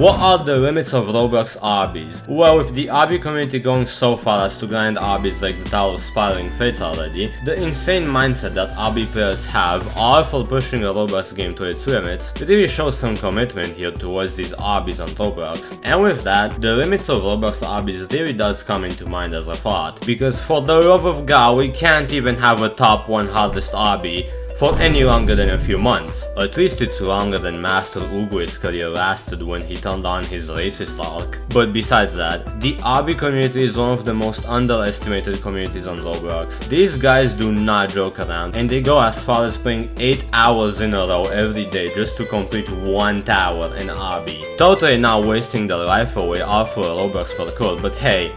What are the limits of Roblox Obbies? Well, with the Obby community going so far as to grind Obbies like the Tower of Spiraling Fates already, the insane mindset that Obby players have, all for pushing a Roblox game to its limits, really shows some commitment here towards these Obbies on Roblox. And with that, the limits of Roblox Obbies really does come into mind as a thought, because for the love of God, we can't even have a top 1 hardest Obby for any longer than a few months. At least it's longer than Master Ugui's career lasted when he turned on his racist arc. But besides that, the Obby community is one of the most underestimated communities on Roblox. These guys do not joke around, and they go as far as playing 8 hours in a row every day just to complete one tower in Obby. Totally not wasting their life away all for a Roblox parkour, but hey,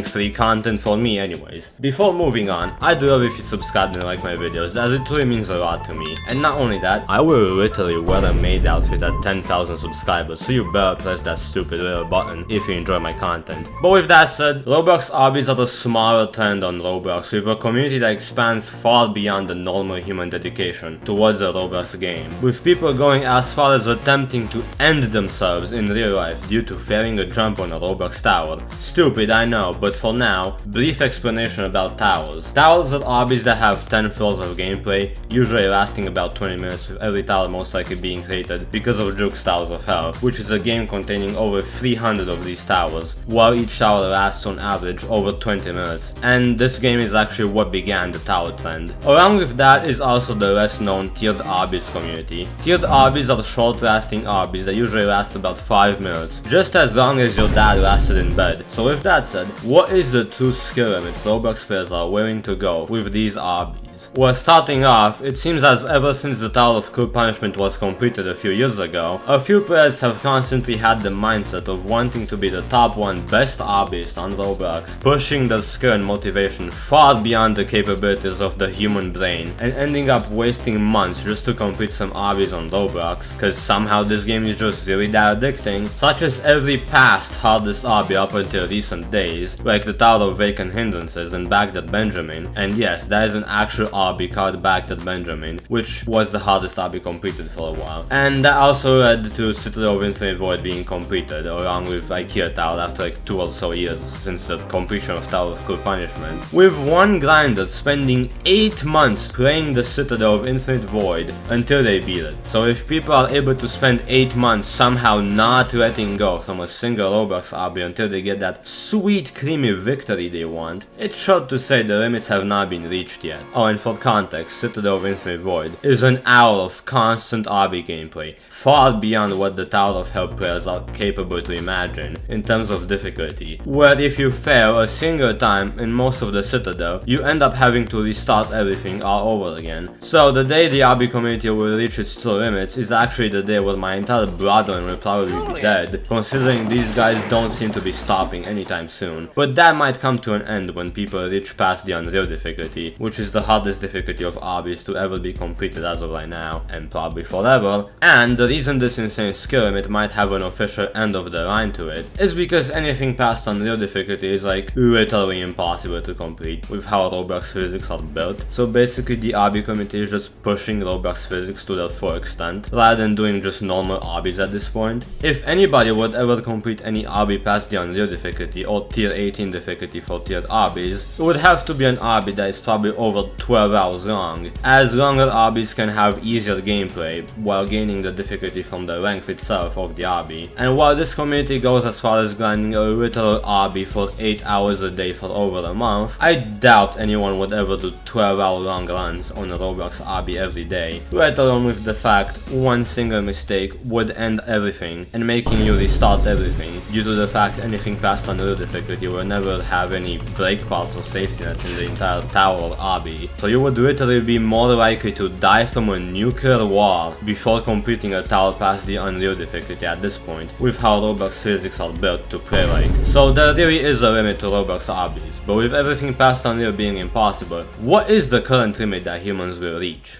free content for me anyways. Before moving on, I'd love if you subscribe and like my videos, as it really means a lot to me. And not only that, I will literally wear a maid outfit at 10,000 subscribers, so you better press that stupid little button if you enjoy my content. But with that said, Roblox Obbies are the smaller trend on Roblox, with a community that expands far beyond the normal human dedication towards a Roblox game, with people going as far as attempting to end themselves in real life due to failing a jump on a Roblox tower. Stupid, I know, but for now, brief explanation about towers. Towers are obbies that have 10 floors of gameplay, usually lasting about 20 minutes, with every tower most likely being created because of Juke's Towers of Hell, which is a game containing over 300 of these towers, while each tower lasts on average over 20 minutes, and this game is actually what began the tower trend. Along with that is also the less known tiered obbies community. Tiered obbies are short lasting obbies that usually last about 5 minutes, just as long as your dad lasted in bed. So with that said, what is the true skill limit Roblox players are willing to go with these obbies? Well, starting off, it seems as ever since the Tower of Cruel Punishment was completed a few years ago, a few players have constantly had the mindset of wanting to be the top 1 best obbies on Roblox, pushing their skill and motivation far beyond the capabilities of the human brain, and ending up wasting months just to complete some obbies on Roblox, cause somehow this game is just really that addicting, such as every past hardest obby up until recent days, like the Tower of Vacant Hindrances and Baghdad Benjamin, and yes, that is an actual obby called Baghdad Benjamin, which was the hardest obby completed for a while. And that also led to Citadel of Infinite Void being completed, along with IKEA Tower after like 2 or so years since the completion of Tower of Cruel Punishment, with one grinder spending 8 months playing the Citadel of Infinite Void until they beat it. So if people are able to spend 8 months somehow not letting go from a single Roblox obby until they get that sweet creamy victory they want, it's short to say the limits have not been reached yet. Oh, and for context, Citadel of Infinite Void is an hour of constant obby gameplay, far beyond what the Tower of Hell players are capable to imagine in terms of difficulty, where if you fail a single time in most of the Citadel, you end up having to restart everything all over again. So the day the obby community will reach its true limits is actually the day where my entire bloodline will probably be dead, considering these guys don't seem to be stopping anytime soon. But that might come to an end when people reach past the Unreal difficulty, which is the hardest difficulty of obbies to ever be completed as of right now, and probably forever. And the reason this insane skill limit might have an official end of the line to it is because anything past Unreal difficulty is like literally impossible to complete with how Roblox physics are built. So basically the obby community is just pushing Roblox physics to their full extent, rather than doing just normal obbies at this point. If anybody would ever complete any obby past the Unreal difficulty or tier 18 difficulty for tiered obbies, it would have to be an obby that is probably over 12 hours long, as longer obbies can have easier gameplay while gaining the difficulty from the length itself of the obby. And while this community goes as far as grinding a literal obby for 8 hours a day for over a month, I doubt anyone would ever do 12-hour long runs on a Roblox obby every day, let alone with the fact one single mistake would end everything and making you restart everything, due to the fact anything past Unreal difficulty will never have any break parts or safety nets in the entire tower or obby. So you would literally be more likely to die from a nuclear war before completing a tower past the Unreal difficulty at this point, with how Roblox physics are built to play like. So there really is a limit to Roblox obbies, but with everything past Unreal being impossible, what is the current limit that humans will reach?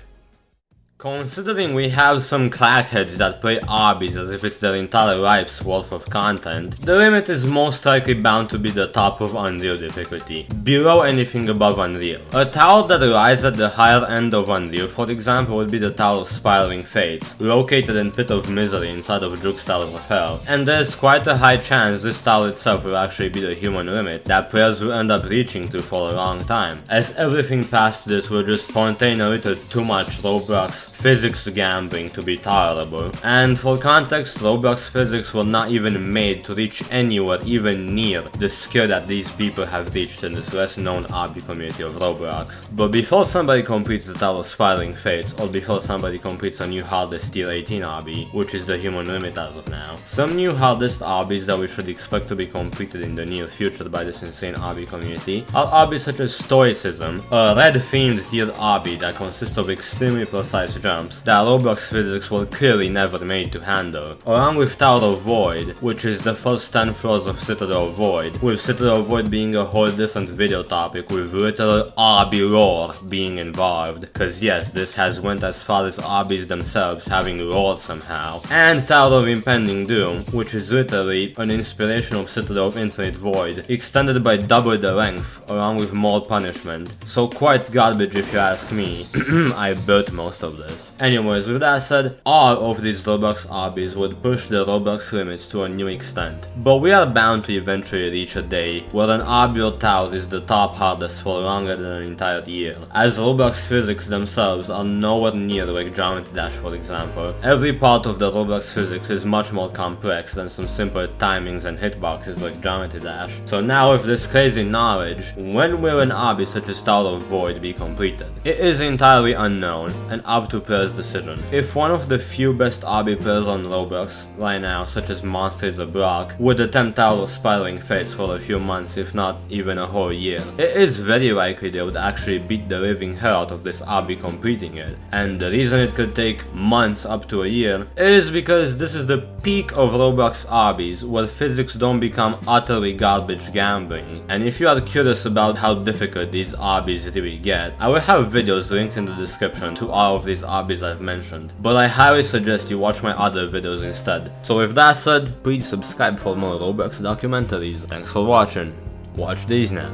Considering we have some crackheads that play Obbies as if it's their entire life's worth of content, the limit is most likely bound to be the top of Unreal difficulty, below anything above Unreal. A tower that lies at the higher end of Unreal, for example, would be the Tower of Spiraling Fates, located in Pit of Misery inside of Juke's Tower of Hell, and there's quite a high chance this tower itself will actually be the human limit that players will end up reaching to for a long time, as everything past this will just contain a little too much Roblox physics gambling to be tolerable. And for context, Roblox physics were not even made to reach anywhere even near the skill that these people have reached in this less known Obby community of Roblox. But before somebody completes the Tower of Spiraling Fates, or before somebody completes a new hardest tier 18 Obby, which is the human limit as of now, some new hardest Obbies that we should expect to be completed in the near future by this insane Obby community are Obbies such as Stoicism, a red themed tiered Obby that consists of extremely precise jumps that Roblox physics were clearly never made to handle, along with Tower of Void, which is the first 10 floors of Citadel of Void, with Citadel of Void being a whole different video topic with literal Obby lore being involved, cause yes, this has went as far as Obbies themselves having lore somehow, and Tower of Impending Doom, which is literally an inspiration of Citadel of Infinite Void, extended by double the length, along with more punishment, so quite garbage if you ask me. I built most of this. Anyways, with that said, all of these Roblox Obbies would push the Roblox limits to a new extent, but we are bound to eventually reach a day where an Obby or tower is the top hardest for longer than an entire year, as Roblox physics themselves are nowhere near like Geometry Dash for example. Every part of the Roblox physics is much more complex than some simple timings and hitboxes like Geometry Dash. So now with this crazy knowledge, when will an Obby such as Tower of Void be completed? It is entirely unknown, and up to players' decision. If one of the few best Obby players on Roblox right now, such as Monsters of Block, would attempt Tower of Spiraling Fates for a few months if not even a whole year, it is very likely they would actually beat the living hell out of this Obby completing it. And the reason it could take months up to a year is because this is the peak of Roblox Obbies, where physics don't become utterly garbage gambling. And if you are curious about how difficult these Obbies really get, I will have videos linked in the description to all of these Obbies I've mentioned, but I highly suggest you watch my other videos instead. So with that said, please subscribe for more Roblox documentaries. Thanks for watching. Watch these now.